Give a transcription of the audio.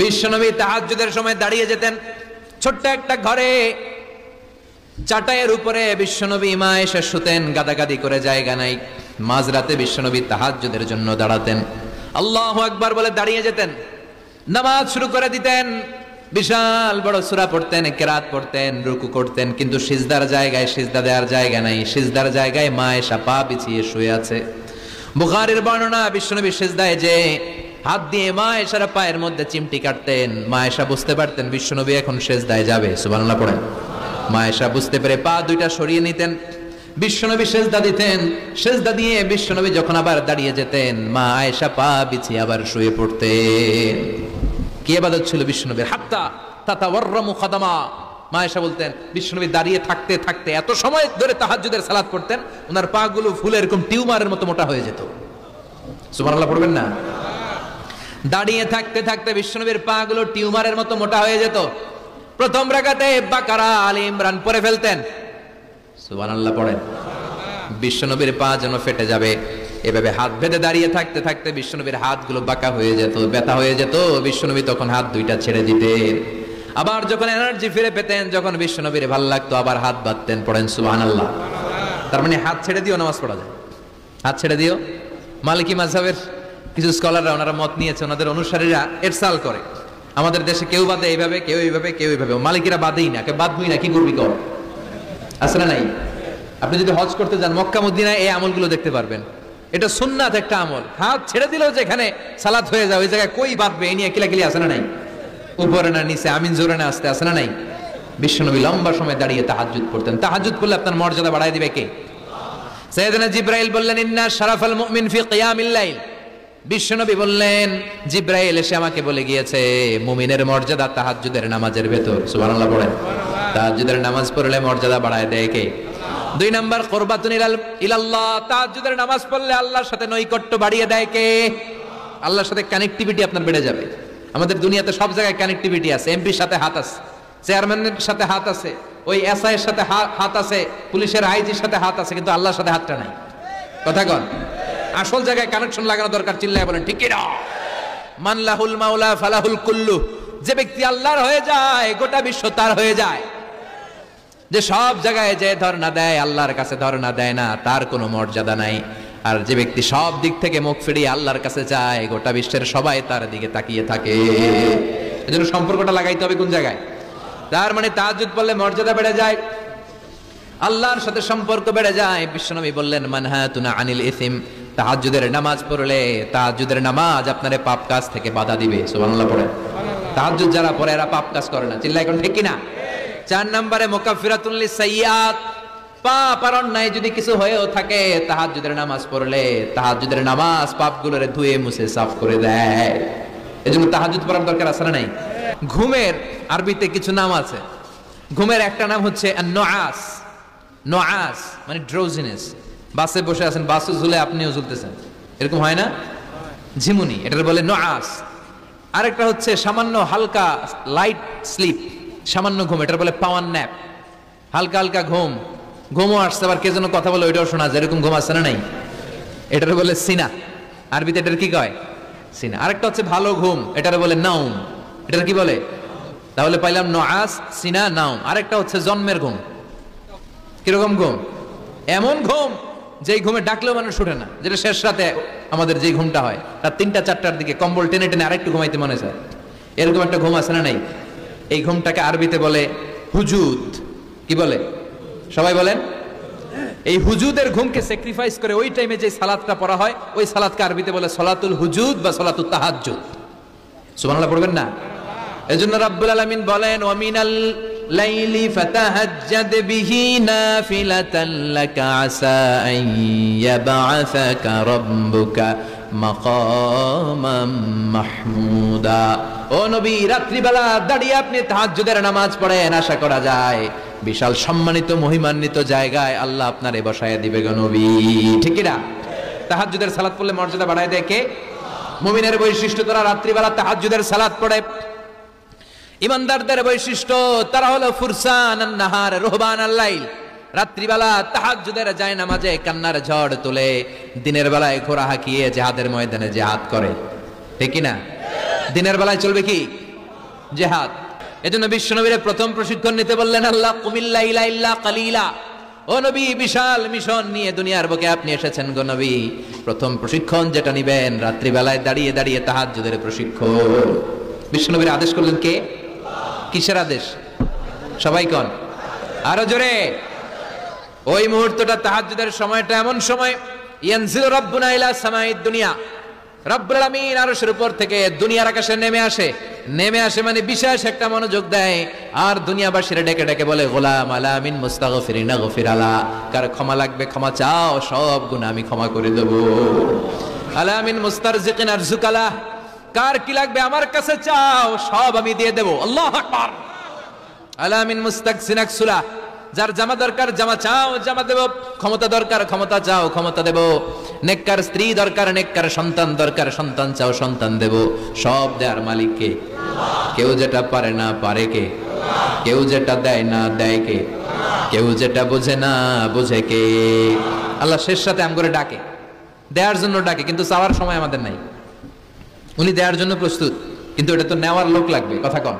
বিশ্বনবী তাহাজ্জুদের সময় দাঁড়িয়ে যেতেন ছোট্ট একটা ঘরে, চাটাইয়ের উপরে বিশ্বনবী মা এসে শুতেন, গাদাগাদি করে জায়গা নাই। মাঝরাতে বিশ্বনবী তাহাজ্জুদের জন্য দাঁড়াতেন, আল্লাহু আকবার বলে দাঁড়িয়ে যেতেন, নামাজ শুরু করে দিতেন। বিশাল বড় সূরা পড়তেন, কিরাত পড়তেন, রুকু করতেন, কিন্তু সিজদার জায়গায় সিজদা দেওয়ার জায়গা নাই। সিজদার জায়গায় মা এসা পা বিছিয়ে শুয়ে আছে। বুখারীর বর্ণনা, বিশ্বনবী সিজদায় যে হাত দিয়ে মা এসার পায়ের মধ্যে চিমটি কাটতেন, মা এসা বুঝতে পারতেন বিশ্বনবী এখন সিজদায় যাবে। সুবহানাল্লাহ পড়েন। মা এসা বুঝতে পেরে পা দুইটা সরিয়ে নিতেন, বিশ্বনবী সিজদা দিতেন। সিজদা দিয়ে বিশ্বনবী যখন আবার দাঁড়িয়ে যেতেন, মা আয়েশা পা বিছিয়ে আবার শুয়ে পড়তেন। কি ইবাদত ছিল বিশ্বনবীর! হাত্তা তাতাওয়াররামু খাদামা। মা আয়েশা বলতেন বিশ্বনবী দাঁড়িয়ে থাকতে থাকতে এত সময় ধরে তাহাজ্জুদের সালাত পড়তেন, ওনার পা গুলো ফুলে এরকম টিউমারের মতো মোটা হয়ে যেত। সুবহানাল্লাহ পড়বেন না? দাঁড়িয়ে থাকতে থাকতে বিশ্বনবীর পা গুলো টিউমারের মতো মোটা হয়ে যেত। প্রথম রাকাতে বাকারা, আলে ইমরান পড়ে ফেলতেন। সুবহানাল্লাহ পড়েন। বিশ্বনবীর পা যেন ফেটে যাবে, এভাবে হাত বেঁধে দাঁড়িয়ে থাকতে থাকতে বিশ্বনবীর হাতগুলো বাঁকা হয়ে যেত, ব্যথা হয়ে যেত। বিশ্বনবী তখন হাত দুইটা ছেড়ে দিতেন। আবার যখন এনার্জি ফিরে পেতেন, যখন বিশ্বনবীর ভালো লাগতো, আবার হাত বাঁধতেন। পড়েন সুবহানাল্লাহ। তার মানে হাত ছেড়ে দিও নামাজ পড়া যায়, হাত ছেড়ে দিও। মালিকি মাযহাবের কিছু স্কলাররা ওনারা মত নিয়েছে, ওনাদের অনুসারীরা ইরসাল করে। আমাদের দেশে কেউ বাদে এইভাবে, কেউ এইভাবে, কেউ এইভাবে। মালিকিরা বাদেই না, কেউ বাদবই না, কি করবি কর, আছে না নাই? আপনি যদি হজ করতে যান মক্কা মদিনায় এই আমলগুলো দেখতে পারবেন। এটা সুন্নাত একটা আমল। হাত ছেড়ে দিলেও যেখানে সালাত হয়ে যায় ওই জায়গায় কই বাঁধবে এই নিয়ে কিলাকিলি আছে না নাই? উপরে না নিচে, আমিন জোরে না আসতে, আছে না নাই? বিশ্বনবী লম্বা সময় দাঁড়িয়ে তাহাজ্জুদ পড়তেন। তাহাজ্জুদ পড়লে আপনার মর্যাদা বাড়ায় দিবে কে? সাইয়েদনা জিবরাইল বললেন, ইন্না শারাফাল মুমিন ফি কিয়ামিল লাইল। বিশ্বনবী বললেন, জিবরাইল এসে আমাকে বলে গিয়েছে মুমিনের মর্যাদা তাহাজ্জুদের নামাজের ভেতর। সুবহানাল্লাহ পড়েন। তাহাজ্জুদের নামাজ পড়লে মর্যাদা বাড়ায় দেয় কে? দুই নাম্বার, কুরবাতুন ইলাল্লাহ। তাহাজ্জুদের নামাজ পড়লে আল্লাহর সাথে নৈকট্য বাড়িয়ে দেয় কে? আল্লাহর সাথে কানেক্টিভিটি আপনার বেড়ে যাবে। আমাদের দুনিয়াতে সব জায়গায় কানেক্টিভিটি আছে। এমপির সাথে হাত আছে, চেয়ারম্যানের সাথে হাত আছে, ওই এসআই এর সাথে হাত আছে, পুলিশের আইজির সাথে হাত আছে, কিন্তু আল্লাহর সাথে হাতটা নাই। কথা কন। আসল জায়গায় কানেকশন লাগানো দরকার। চিল্লায় বলেন ঠিক কি না? মান লাহুল মাওলা ফালাহুল কুল্লু। যে ব্যক্তি আল্লাহর হয়ে যায় গোটা বিশ্ব তার হয়ে যায়। যে সব জায়গায় যে ধর্ণা দেয় আল্লাহর কাছে ধর্ণা দেয় না, তার কোনো মর্যাদা নাই। আর যে ব্যক্তি সব দিক থেকে মুখ ফিরিয়ে আল্লাহর কাছে যায়, গোটা বিশ্বের সবাই তার দিকে তাকিয়ে থাকে। এজন্য সম্পর্কটা লাগাইতে হবে কোন জায়গায়? তার মানে তাহাজ্জুদ পড়লে মর্যাদা বেড়ে যায়, আল্লাহর সাথে সম্পর্ক বেড়ে যায়। বিশ্বনবী বললেন, মানহাতুনা আনিল ইসম। তাহাজ্জুদের নামাজ পড়লে, তাহাজ্জুদের নামাজ আপনারে পাপ কাজ থেকে বাধা দিবে। সুবহানাল্লাহ পড়ে। তাহাজ্জুদ যারা পড়ে এরা পাপ কাজ করে না। চিল্লায় কোন ঠিক কি না? 4 নম্বরে মুকাফফিরাতুল লিসাইয়্যাত। পাপ আর অন্যায় যদি কিছু হয়েও থাকে, তাহাজ্জুদের নামাজ পড়লে তাহাজ্জুদের নামাজ পাপগুলোরে ধুয়ে মুছে সাফ করে দেয়। এজন্য তাহাজ্জুদ পড়ার দরকার আছে না নাই? ঘুমের আরবিতে কিছু নাম আছে। ঘুমের একটা নাম হচ্ছে আন-নুআস। নুআস মানে ড্রোজিনেস। বাসে বসে আছেন, বাসে ঝুলে আপনিও ঝুলতেছেন, এরকম হয় না? ঝিমুনি, এটার বলে নুআস। আরেকটা হচ্ছে সামান্য হালকা লাইট স্লিপ, সামান্য ঘুম, এটার বলে পাওয়ার ন্যাপ। হালকা হালকা ঘুম, ঘুমও আসছে, আবার কে যেন কথা বলে ওইটাও শোনা যায়, এরকম ঘুম আছে না নাই? এটার বলে সিনা। আরবিতে এটার কি কয়? সিনা। আরেকটা হচ্ছে ভালো ঘুম, এটার বলে নাউম। এটার কি বলে? তাহলে পাইলাম নুআস, সিনা, নাউম। আরেকটা হচ্ছে জন্মের ঘুম। কিরকম ঘুম? এমন ঘুম যেই ঘুমে ডাকলেও মানুষ উঠে না, যেটা শেষ রাতে আমাদের যে ঘুমটা হয়, রাত 3টা 4টার দিকে কম্বল টেনে টেনে আরেকটু ঘুমাইতে মনে চায়, এরকম একটা ঘুম আছে না নাই? এই ঘুমটাকে আরবিতে বলে হুজুদ। কি বলে? সবাই বলেন। এই হুজুদের ঘুমকে স্যাক্রিফাইস করে ওই টাইমে যে সালাতটা পড়া হয়, ওই সালাতকে আরবিতে বলে সলাতুল হুজুদ বা সলাতুত তাহাজ্জুদ। সুবহানাল্লাহ পড়বেন না? এজন্য রাব্বুল আলামিন বলেন, ওয়া মিনাল লাইলি ফাতাহাজ্জাদ বিহি নাফিলাতান লাকা আসা আন ইয়াবআসাকা রাব্বুকা মাকামাম মাহমুদা। ও নবী, রাত্রিবেলা দাঁড়িয়ে আপনি তাহাজ্জুদের নামাজ পড়েন, আশা করা যায় বিশাল সম্মানিত মহিমান্বিত জায়গায় আল্লাহ আপনারে বসায় দিবে গো নবী। ঠিক না? তাহাজ্জুদের সালাত পড়লে মর্যাদা বাড়ায় দেয় কে? মুমিনের বৈশিষ্ট্য, তারা রাত্রিবেলা তাহাজ্জুদের সালাত পড়ে। ইমানদারদের বৈশিষ্ট্য, তারা হলো ফুরসান আন-নাহার রুহবান আল-লাইল। রাত্রিবেলা তাহাজ্জুদের যায় নামাজে কান্নার ঝড় তোলে, দিনের বেলায় ঘোড়া হাঁকিয়ে জিহাদের ময়দানে জিহাদ করে। ঠিক কি না? দিনের বেলায় চলবে কি? জিহাদ। এজন্য বিশ্বনবীর প্রথম প্রশিক্ষণ নিতে বললেন আল্লাহ, কুমিল্লা ইলা ইল্লা কালিলা। ও নবী, বিশাল মিশন নিয়ে দুনিয়ার বুকে আপনি এসেছেন গো নবী। প্রথম প্রশিক্ষণ যেটা নিবেন, রাত্রিবেলায় দাঁড়িয়ে দাঁড়িয়ে তাহাজ্জুদের প্রশিক্ষণ। বিশ্বনবীর আদেশ করলেন কে? কিসের আদেশ? সবাই কোন, আরো জোরে। ওই মুহূর্তটা তাহাজ্জুদের সময়টা এমন সময়, ইয়ানজিলু রাব্বুনা ইলা সামাইদ দুনিয়া, রব্বুল আলামিন আরশের উপর থেকে দুনিয়ার আকাশে নেমে আসে। নেমে আসে মানে বিশেষ একটা মনোযোগ দেয়, আর দুনিয়াবাসীরা ডেকে ডেকে বলে, গোলাম আলা মিন মুস্তাগফিরিনা গফির আলা। কার ক্ষমা লাগবে ক্ষমা চাও, সব গুনাহ আমি ক্ষমা করে দেব। আলা মিন মুস্তারজিকিন আরজুকালা, কার কি লাগবে আমার কাছে চাও, সব আমি দিয়ে দেব। আল্লাহু আকবার। আলা মিন মুস্তাকসিন আকসুলা, যার জামা দরকার জামা চাও, জামা দেব। ক্ষমতা দরকার ক্ষমতা চাও, ক্ষমতা দেব। নেককার স্ত্রী দরকার, নেককার সন্তান দরকার, সন্তান চাও, সন্তান দেব। সব দেয়ার মালিক কে? কেউ যেটা পারে না পারে কে? কেউ যেটা দেয় না দেয় কে? কেউ যেটা বোঝে না বোঝে কে? আল্লাহ শেষ সাথে আম করে ডাকে, দেওয়ার জন্য ডাকে, কিন্তু চাওয়ার সময় আমাদের নাই। উনি দেওয়ার জন্য প্রস্তুত, কিন্তু এটা তো নেওয়ার লোক লাগবে। কথা কন।